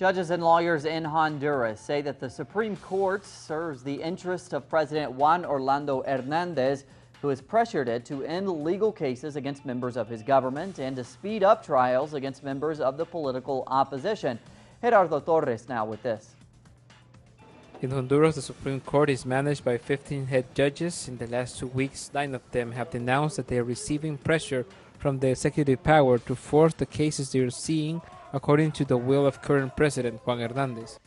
Judges and lawyers in Honduras say that the Supreme Court serves the interest of President Juan Orlando Hernandez, who has pressured it to end legal cases against members of his government and to speed up trials against members of the political opposition. Gerardo Torres now with this. In Honduras, the Supreme Court is managed by 15 head judges. In the last 2 weeks, 9 of them have denounced that they are receiving pressure from the executive power to force the cases they are seeing according to the will of current President Juan Hernandez.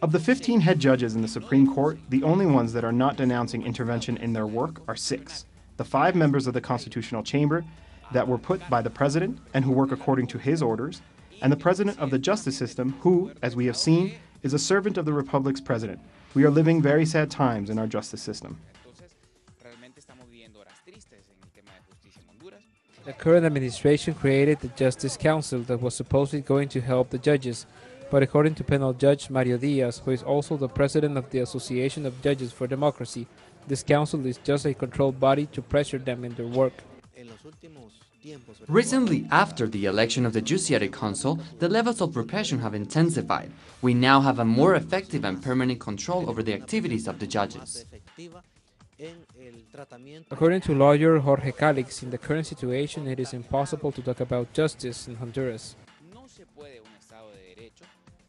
Of the 15 head judges in the Supreme Court, the only ones that are not denouncing intervention in their work are 6. The 5 members of the Constitutional Chamber that were put by the President and who work according to his orders, and the President of the Justice System who, as we have seen, is a servant of the Republic's President. We are living very sad times in our justice system. The current administration created the Justice Council that was supposedly going to help the judges, but according to penal judge Mario Diaz, who is also the president of the Association of Judges for Democracy, this council is just a controlled body to pressure them in their work. Recently, after the election of the Judiciary Council, the levels of repression have intensified. We now have a more effective and permanent control over the activities of the judges. According to lawyer Jorge Calix, in the current situation, it is impossible to talk about justice in Honduras.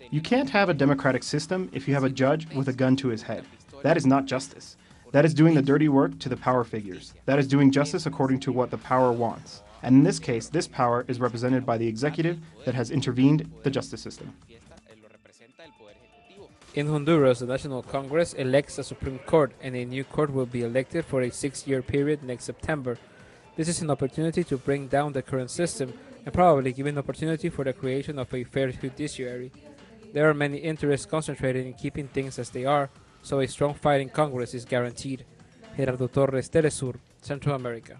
You can't have a democratic system if you have a judge with a gun to his head. That is not justice. That is doing the dirty work to the power figures. That is doing justice according to what the power wants. And in this case, this power is represented by the executive that has intervened the justice system. In Honduras, the National Congress elects a Supreme Court, and a new court will be elected for a 6-year period next September. This is an opportunity to bring down the current system and probably give an opportunity for the creation of a fair judiciary. There are many interests concentrated in keeping things as they are, so a strong fight in Congress is guaranteed. Gerardo Torres, teleSUR, Central America.